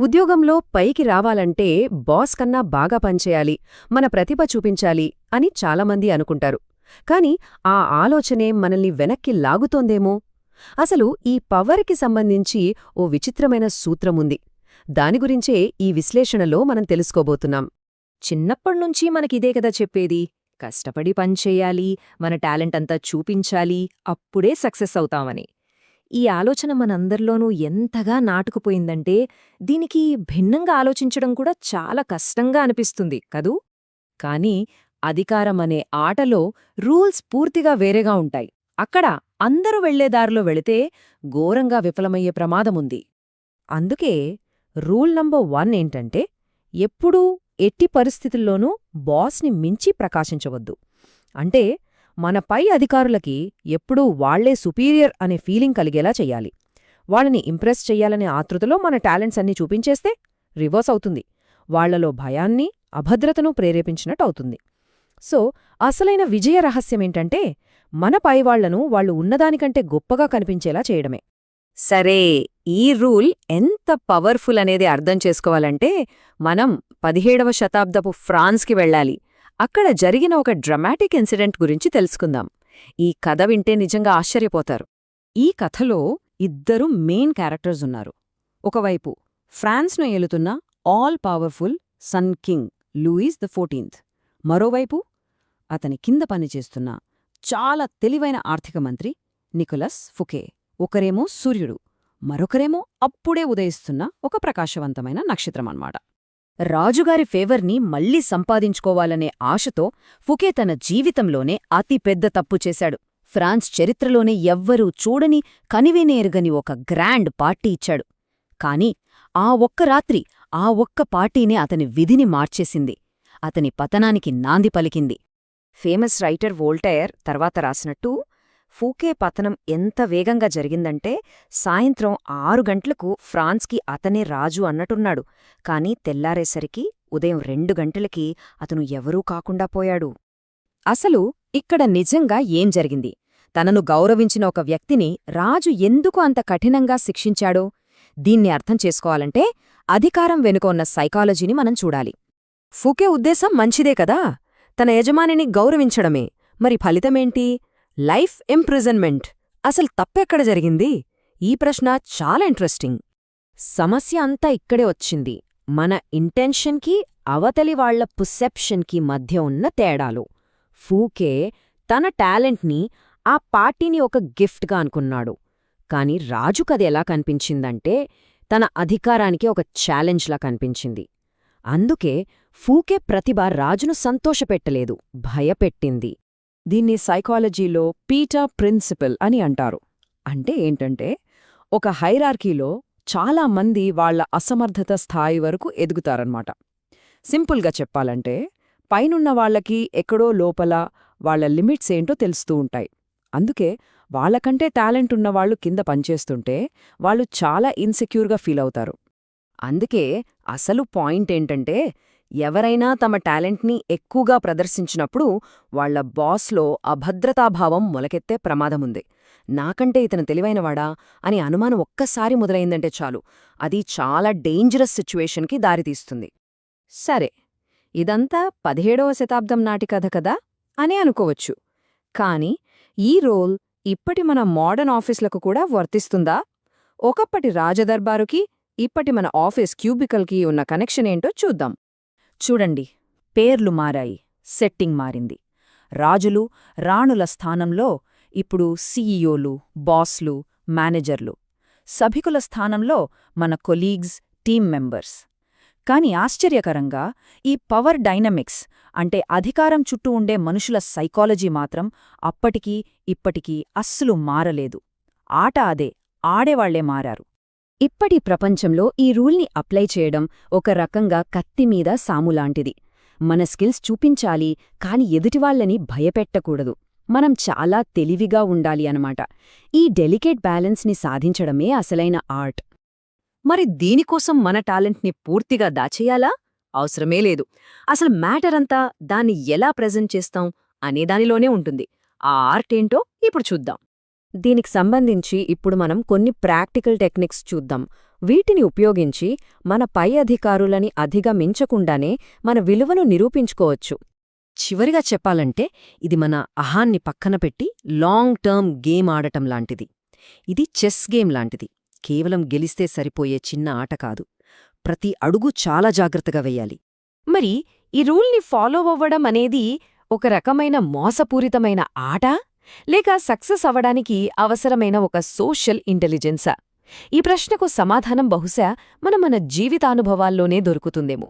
ఉద్యోగంలో పైకి రావాలంటే బాస్ కన్నా బాగా పనిచేయాలి, మన ప్రతిభ చూపించాలి అని చాలామంది అనుకుంటారు. కాని ఆ ఆలోచనే మనల్ని వెనక్కి లాగుతోందేమో. అసలు ఈ పవర్కి సంబంధించి ఓ విచిత్రమైన సూత్రముంది. దాని గురించే ఈ విశ్లేషణలో మనం తెలుసుకోబోతున్నాం. చిన్నప్పట్నుంచీ మనకిదే కదా చెప్పేది, కష్టపడి పనిచెయ్యాలి, మన టాలెంటంతా చూపించాలి, అప్పుడే సక్సెస్ అవుతామని. ఈ ఆలోచన మనందరిలోనూ ఎంతగా నాటుకుపోయిందంటే దీనికి భిన్నంగా ఆలోచించడం కూడా చాలా కష్టంగా అనిపిస్తుంది కదూ. కానీ అధికారమనే ఆటలో రూల్స్ పూర్తిగా వేరేగా ఉంటాయి. అక్కడ అందరూ వెళ్లేదారిలో వెళితే ఘోరంగా విఫలమయ్యే ప్రమాదముంది. అందుకే రూల్ నంబర్ 1 ఏంటంటే ఎప్పుడూ ఎట్టి పరిస్థితుల్లోనూ బాస్ని మించి ప్రకాశించవద్దు. అంటే మన పై అధికారులకి ఎప్పుడూ వాళ్లే సుపీరియర్ అనే ఫీలింగ్ కలిగేలా చెయ్యాలి. వాళ్ళని ఇంప్రెస్ చెయ్యాలనే ఆతృతలో మన టాలెంట్స్ అన్నీ చూపించేస్తే రివర్స్ అవుతుంది. వాళ్లలో భయాన్ని, అభద్రతను ప్రేరేపించినట్టవుతుంది. సో అసలైన విజయ రహస్యమేంటంటే మన పైవాళ్లను వాళ్లు ఉన్నదానికంటే గొప్పగా కనిపించేలా చేయడమే. సరే, ఈ రూల్ ఎంత పవర్ఫుల్ అనేది అర్థం చేసుకోవాలంటే మనం 17వ శతాబ్దపు ఫ్రాన్స్కి వెళ్ళాలి. అక్కడ జరిగిన ఒక డ్రమాటిక్ ఇన్సిడెంట్ గురించి తెలుసుకుందాం. ఈ కథ వింటే నిజంగా ఆశ్చర్యపోతారు. ఈ కథలో ఇద్దరు మెయిన్ క్యారెక్టర్స్ ఉన్నారు. ఒకవైపు ఫ్రాన్స్ను ఏలుతున్న all powerful sun king Louis the 14th. మరోవైపు అతని కింద పనిచేస్తున్న చాలా తెలివైన ఆర్థిక మంత్రి నికోలస్ ఫుకే. ఒకరేమో సూర్యుడు, మరొకరేమో అప్పుడే ఉదయిస్తున్న ఒక ప్రకాశవంతమైన నక్షత్రమన్నమాట. రాజుగారి ఫేవర్ని మళ్లీ సంపాదించుకోవాలనే ఆశతో ఫుకే తన జీవితంలోనే అతిపెద్ద తప్పు చేశాడు. ఫ్రాన్స్ చరిత్రలోనే ఎవ్వరూ చూడని, కనివినేరుగని ఒక గ్రాండ్ పార్టీ ఇచ్చాడు. కాని ఆ ఒక్క రాత్రి, ఆ ఒక్క పార్టీనే అతని విధిని మార్చేసింది. అతని పతనానికి నాంది పలికింది. ఫేమస్ రైటర్ వోల్టైర్ తర్వాత రాసినట్టు, ఫూకే పతనం ఎంత వేగంగా జరిగిందంటే సాయంత్రం 6 గంటలకు ఫ్రాన్స్కి అతనే రాజు అన్నట్టున్నాడు. కాని తెల్లారేసరికి ఉదయం 2 గంటలకి అతను ఎవరూ కాకుండా పోయాడు. అసలు ఇక్కడ నిజంగా ఏం జరిగింది? తనను గౌరవించిన ఒక వ్యక్తిని రాజు ఎందుకు అంత కఠినంగా శిక్షించాడో? దీన్ని అర్థం చేసుకోవాలంటే అధికారం వెనుక ఉన్న సైకాలజీని మనం చూడాలి. ఫూకే ఉద్దేశం మంచిదే కదా, తన యజమానిని గౌరవించడమే. మరి ఫలితమేంటి? Life imprisonment. అసలు తప్పెక్కడ జరిగింది? ఈ ప్రశ్న చాలా ఇంట్రెస్టింగ్. సమస్య అంతా ఇక్కడే వచ్చింది, మన ఇంటెన్షన్కి అవతలి వాళ్ల పర్సెప్షన్కి మధ్య ఉన్న తేడాలు. ఫూకే తన టాలెంట్ని, ఆ పార్టీని ఒక గిఫ్ట్గా అనుకున్నాడు. కాని రాజుకది ఎలా కనిపించిందంటే తన అధికారానికి ఒక ఛాలెంజ్లా కనిపించింది. అందుకే ఫూకే ప్రతిభ రాజును సంతోషపెట్టలేదు, భయపెట్టింది. దీన్ని సైకాలజీలో పీటర్ ప్రిన్సిపల్ అని అంటారు. అంటే ఏంటంటే ఒక హైరార్కీలో చాలా మంది వాళ్ల అసమర్థత స్థాయి వరకు ఎదుగుతారన్నమాట. సింపుల్గా చెప్పాలంటే పైనున్న వాళ్లకి ఎక్కడో లోపల వాళ్ల లిమిట్స్ ఏంటో తెలుస్తూ ఉంటాయి. అందుకే వాళ్లకంటే టాలెంట్ ఉన్నవాళ్లు కింద పనిచేస్తుంటే వాళ్ళు చాలా ఇన్సెక్యూర్గా ఫీల్ అవుతారు. అందుకే అసలు పాయింట్ ఏంటంటే ఎవరైనా తమ టాలెంట్ని ఎక్కువగా ప్రదర్శించినప్పుడు వాళ్ల బాస్లో అభద్రతాభావం మొలకెత్తే ప్రమాదముంది. నాకంటే ఇతను తెలివైనవాడా అని అనుమానం ఒక్కసారి మొదలైందంటే చాలు, అది చాలా డేంజరస్ సిచ్యువేషన్కి దారితీస్తుంది. సరే, ఇదంతా 17వ శతాబ్దం నాటి కథ కదా అని అనుకోవచ్చు. కాని ఈ రోల్ ఇప్పటి మన మోడర్న్ ఆఫీసులకు కూడా వర్తిస్తుందా? ఒకప్పటి రాజదర్బారుకి ఇప్పటి మన ఆఫీస్ క్యూబికల్కి ఉన్న కనెక్షన్ ఏంటో చూద్దాం. చూడండి, పేర్లు మారాయి, సెట్టింగ్ మారింది. రాజులు, రాణుల స్థానంలో ఇప్పుడు సీఈఓలు, బాస్లు, మేనేజర్లు. సభికుల స్థానంలో మన కొలీగ్స్, టీమ్ మెంబర్స్. కాని ఆశ్చర్యకరంగా ఈ పవర్ డైనమిక్స్ అంటే అధికారం చుట్టూ ఉండే మనుషుల సైకాలజీ మాత్రం అప్పటికీ ఇప్పటికీ అస్సలు మారలేదు. ఆట అదే, ఆడేవాళ్లే మారారు. ఇప్పటి ప్రపంచంలో ఈ రూల్ని అప్లై చేయడం ఒక రకంగా కత్తిమీద సాములాంటిది. మన స్కిల్స్ చూపించాలి, కాని ఎదుటివాళ్లని భయపెట్టకూడదు. మనం చాలా తెలివిగా ఉండాలి అన్నమాట. ఈ డెలికేట్ బ్యాలెన్స్ని సాధించడమే అసలైన ఆర్ట్. మరి దీనికోసం మన టాలెంట్ని పూర్తిగా దాచేయాలా? అవసరమే లేదు. అసలు మ్యాటరంతా దాన్ని ఎలా ప్రెజెంట్ చేస్తాం అనేదానిలోనే ఉంటుంది. ఆ ఆర్ట్ ఏంటో ఇప్పుడు చూద్దాం. దీనికి సంబంధించి ఇప్పుడు మనం కొన్ని ప్రాక్టికల్ టెక్నిక్స్ చూద్దాం. వీటిని ఉపయోగించి మన పై అధికారులని అధిగమించకుండానే మన విలువను నిరూపించుకోవచ్చు. చివరిగా చెప్పాలంటే ఇది మన అహాన్ని పక్కన పెట్టి లాంగ్ టర్మ్ గేమ్ ఆడటం లాంటిది. ఇది చెస్ గేమ్ లాంటిది. కేవలం గెలిస్తే సరిపోయే చిన్న ఆట కాదు. ప్రతి అడుగు చాలా జాగ్రత్తగా వెయ్యాలి. మరి ఈ రూల్ని ఫాలో అవ్వడం అనేది ఒక రకమైన మోసపూరితమైన ఆట లేక సక్సెస్ అవ్వడానికి అవసరమైన ఒక సోషల్ ఇంటెలిజెన్సా? ఈ ప్రశ్నకు సమాధానం బహుశా మన జీవితానుభవాల్లోనే దొరుకుతుందేమో.